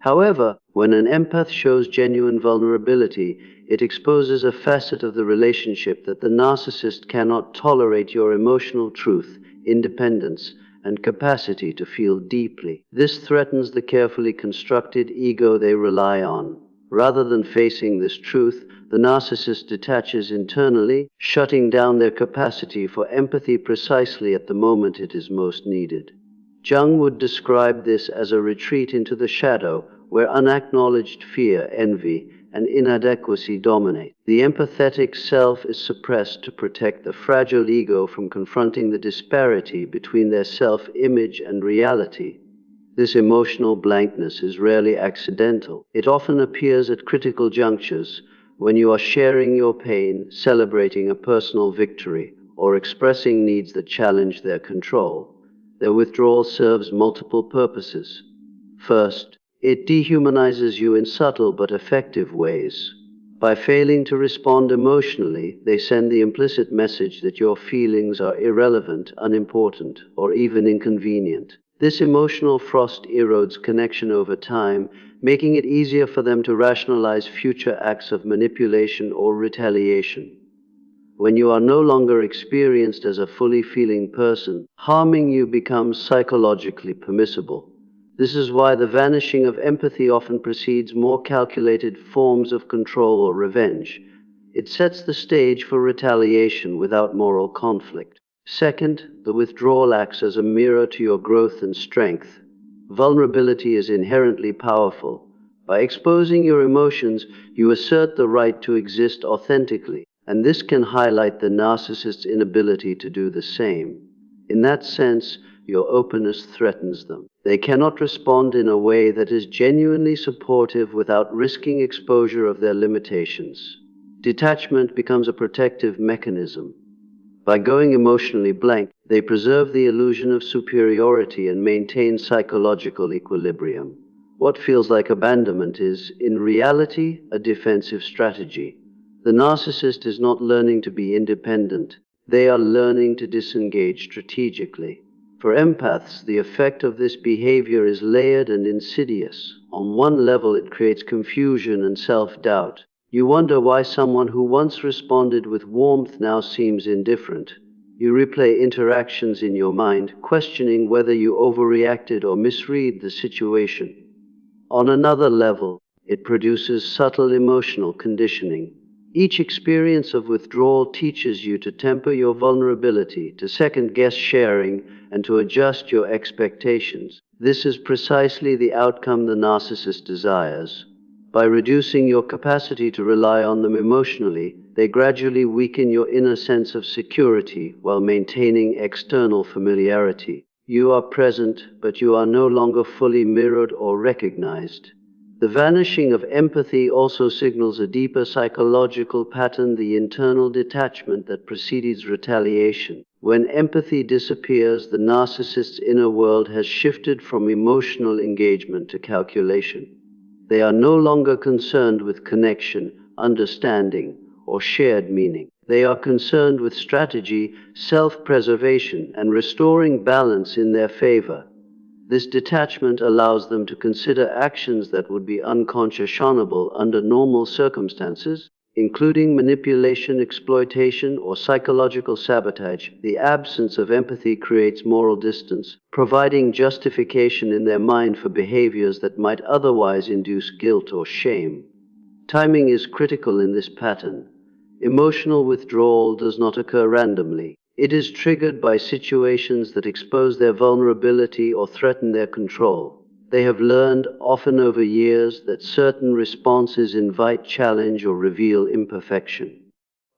However, when an empath shows genuine vulnerability, it exposes a facet of the relationship that the narcissist cannot tolerate: your emotional truth, independence, and capacity to feel deeply. This threatens the carefully constructed ego they rely on. Rather than facing this truth, the narcissist detaches internally, shutting down their capacity for empathy precisely at the moment it is most needed. Jung would describe this as a retreat into the shadow, where unacknowledged fear, envy, and inadequacy dominate. The empathetic self is suppressed to protect the fragile ego from confronting the disparity between their self-image and reality. This emotional blankness is rarely accidental. It often appears at critical junctures, when you are sharing your pain, celebrating a personal victory, or expressing needs that challenge their control. Their withdrawal serves multiple purposes. First, it dehumanizes you in subtle but effective ways. By failing to respond emotionally, they send the implicit message that your feelings are irrelevant, unimportant, or even inconvenient. This emotional frost erodes connection over time, making it easier for them to rationalize future acts of manipulation or retaliation. When you are no longer experienced as a fully feeling person, harming you becomes psychologically permissible. This is why the vanishing of empathy often precedes more calculated forms of control or revenge. It sets the stage for retaliation without moral conflict. Second, the withdrawal acts as a mirror to your growth and strength. Vulnerability is inherently powerful. By exposing your emotions, you assert the right to exist authentically, and this can highlight the narcissist's inability to do the same. In that sense, your openness threatens them. They cannot respond in a way that is genuinely supportive without risking exposure of their limitations. Detachment becomes a protective mechanism. By going emotionally blank, they preserve the illusion of superiority and maintain psychological equilibrium. What feels like abandonment is, in reality, a defensive strategy. The narcissist is not learning to be independent. They are learning to disengage strategically. For empaths, the effect of this behavior is layered and insidious. On one level, it creates confusion and self-doubt. You wonder why someone who once responded with warmth now seems indifferent. You replay interactions in your mind, questioning whether you overreacted or misread the situation. On another level, it produces subtle emotional conditioning. Each experience of withdrawal teaches you to temper your vulnerability, to second-guess sharing, and to adjust your expectations. This is precisely the outcome the narcissist desires. By reducing your capacity to rely on them emotionally, they gradually weaken your inner sense of security while maintaining external familiarity. You are present, but you are no longer fully mirrored or recognized. The vanishing of empathy also signals a deeper psychological pattern, the internal detachment that precedes retaliation. When empathy disappears, the narcissist's inner world has shifted from emotional engagement to calculation. They are no longer concerned with connection, understanding, or shared meaning. They are concerned with strategy, self-preservation, and restoring balance in their favor. This detachment allows them to consider actions that would be unconscionable under normal circumstances, including manipulation, exploitation, or psychological sabotage. The absence of empathy creates moral distance, providing justification in their mind for behaviors that might otherwise induce guilt or shame. Timing is critical in this pattern. Emotional withdrawal does not occur randomly. It is triggered by situations that expose their vulnerability or threaten their control. They have learned, often over years, that certain responses invite challenge or reveal imperfection.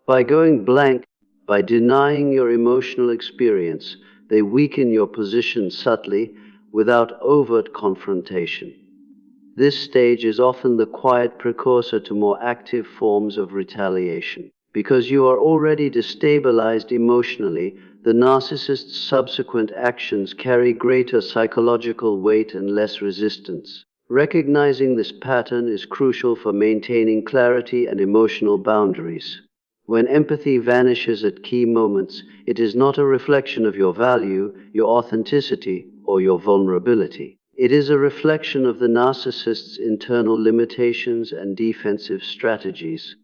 By going blank, by denying your emotional experience, they weaken your position subtly, without overt confrontation. This stage is often the quiet precursor to more active forms of retaliation. Because you are already destabilized emotionally, the narcissist's subsequent actions carry greater psychological weight and less resistance. Recognizing this pattern is crucial for maintaining clarity and emotional boundaries. When empathy vanishes at key moments, it is not a reflection of your value, your authenticity, or your vulnerability. It is a reflection of the narcissist's internal limitations and defensive strategies.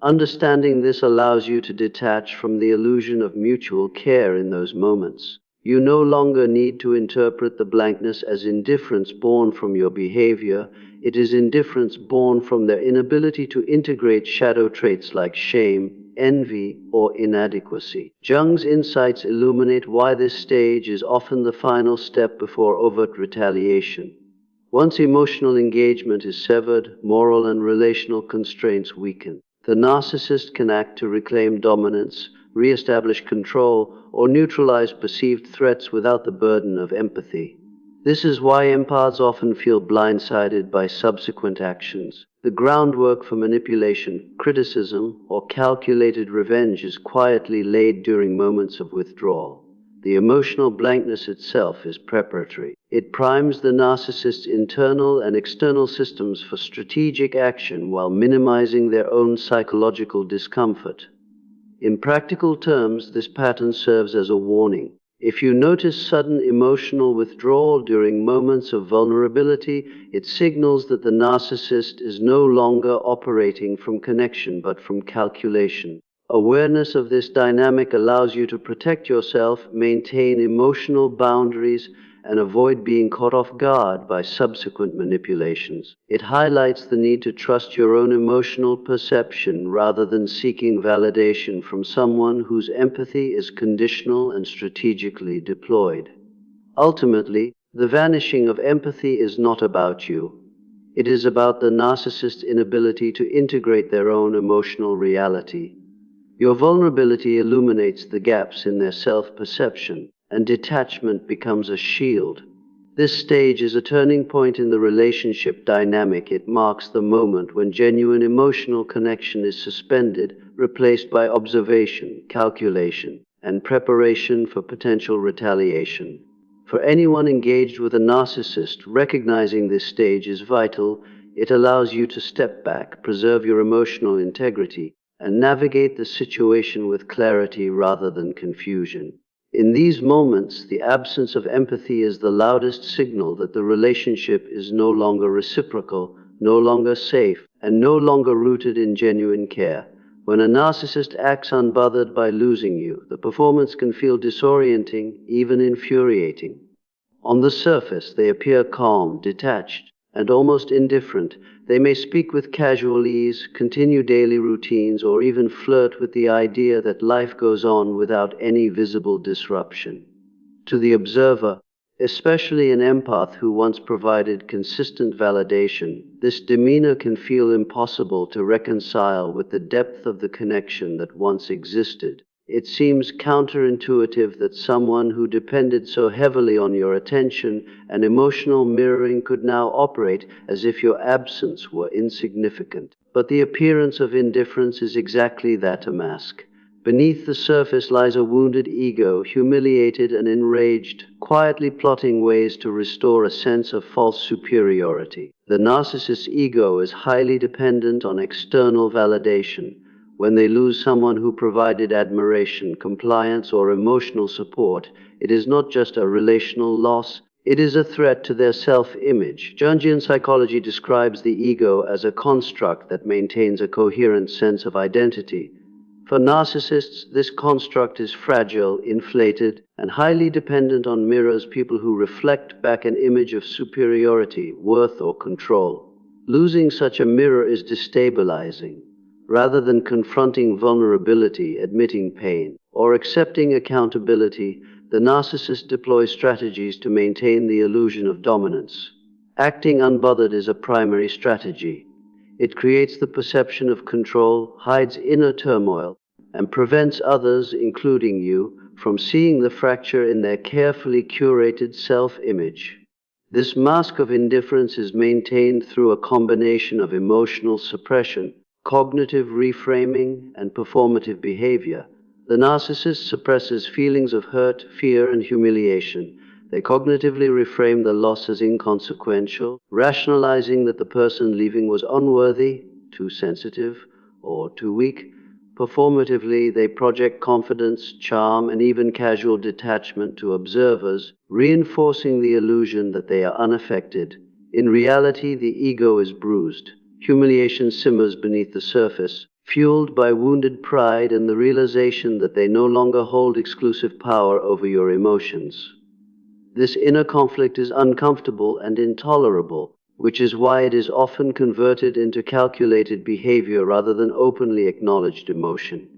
Understanding this allows you to detach from the illusion of mutual care in those moments. You no longer need to interpret the blankness as indifference born from your behavior. It is indifference born from their inability to integrate shadow traits like shame, envy, or inadequacy. Jung's insights illuminate why this stage is often the final step before overt retaliation. Once emotional engagement is severed, moral and relational constraints weaken. The narcissist can act to reclaim dominance, re-establish control, or neutralize perceived threats without the burden of empathy. This is why empaths often feel blindsided by subsequent actions. The groundwork for manipulation, criticism, or calculated revenge is quietly laid during moments of withdrawal. The emotional blankness itself is preparatory. It primes the narcissist's internal and external systems for strategic action while minimizing their own psychological discomfort. In practical terms, this pattern serves as a warning. If you notice sudden emotional withdrawal during moments of vulnerability, it signals that the narcissist is no longer operating from connection but from calculation. Awareness of this dynamic allows you to protect yourself, maintain emotional boundaries, and avoid being caught off guard by subsequent manipulations. It highlights the need to trust your own emotional perception rather than seeking validation from someone whose empathy is conditional and strategically deployed. Ultimately, the vanishing of empathy is not about you. It is about the narcissist's inability to integrate their own emotional reality. Your vulnerability illuminates the gaps in their self-perception, and detachment becomes a shield. This stage is a turning point in the relationship dynamic. It marks the moment when genuine emotional connection is suspended, replaced by observation, calculation, and preparation for potential retaliation. For anyone engaged with a narcissist, recognizing this stage is vital. It allows you to step back, preserve your emotional integrity, and navigate the situation with clarity rather than confusion. In these moments, the absence of empathy is the loudest signal that the relationship is no longer reciprocal, no longer safe, and no longer rooted in genuine care. When a narcissist acts unbothered by losing you, the performance can feel disorienting, even infuriating. On the surface, they appear calm, detached, and almost indifferent, They may speak with casual ease, continue daily routines, or even flirt with the idea that life goes on without any visible disruption. To the observer, especially an empath who once provided consistent validation, this demeanor can feel impossible to reconcile with the depth of the connection that once existed. It seems counterintuitive that someone who depended so heavily on your attention and emotional mirroring could now operate as if your absence were insignificant. But the appearance of indifference is exactly that, a mask. Beneath the surface lies a wounded ego, humiliated and enraged, quietly plotting ways to restore a sense of false superiority. The narcissist's ego is highly dependent on external validation. When they lose someone who provided admiration, compliance, or emotional support, it is not just a relational loss, it is a threat to their self-image. Jungian psychology describes the ego as a construct that maintains a coherent sense of identity. For narcissists, this construct is fragile, inflated, and highly dependent on mirrors, people who reflect back an image of superiority, worth, or control. Losing such a mirror is destabilizing. Rather than confronting vulnerability, admitting pain, or accepting accountability, the narcissist deploys strategies to maintain the illusion of dominance. Acting unbothered is a primary strategy. It creates the perception of control, hides inner turmoil, and prevents others, including you, from seeing the fracture in their carefully curated self-image. This mask of indifference is maintained through a combination of emotional suppression, cognitive reframing, and performative behavior. The narcissist suppresses feelings of hurt, fear, and humiliation. They cognitively reframe the loss as inconsequential, rationalizing that the person leaving was unworthy, too sensitive, or too weak. Performatively, they project confidence, charm, and even casual detachment to observers, reinforcing the illusion that they are unaffected. In reality, the ego is bruised. Humiliation simmers beneath the surface, fueled by wounded pride and the realization that they no longer hold exclusive power over your emotions. This inner conflict is uncomfortable and intolerable, which is why it is often converted into calculated behavior rather than openly acknowledged emotion.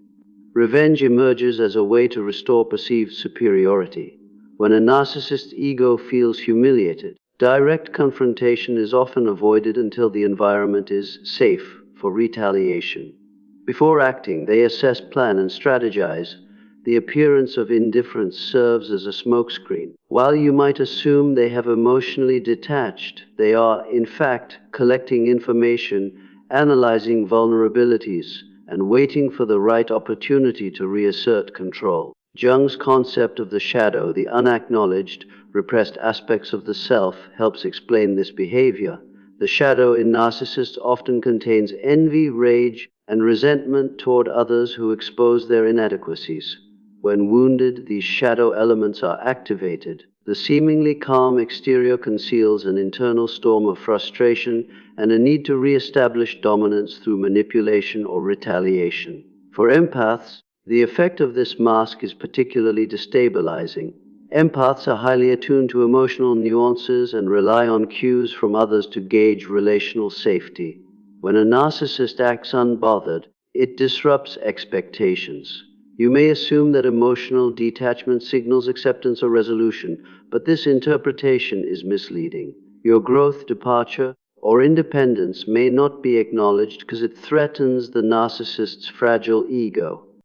Revenge emerges as a way to restore perceived superiority. When a narcissist's ego feels humiliated, direct confrontation is often avoided until the environment is safe for retaliation. Before acting, they assess, plan, and strategize. The appearance of indifference serves as a smokescreen. While you might assume they have emotionally detached, they are, in fact, collecting information, analyzing vulnerabilities, and waiting for the right opportunity to reassert control. Jung's concept of the shadow, the unacknowledged, repressed aspects of the self, helps explain this behavior. The shadow in narcissists often contains envy, rage, and resentment toward others who expose their inadequacies. When wounded, these shadow elements are activated. The seemingly calm exterior conceals an internal storm of frustration and a need to reestablish dominance through manipulation or retaliation. For empaths, the effect of this mask is particularly destabilizing. Empaths are highly attuned to emotional nuances and rely on cues from others to gauge relational safety. When a narcissist acts unbothered, it disrupts expectations. You may assume that emotional detachment signals acceptance or resolution, but this interpretation is misleading. Your growth, departure, or independence may not be acknowledged because it threatens the narcissist's fragile ego.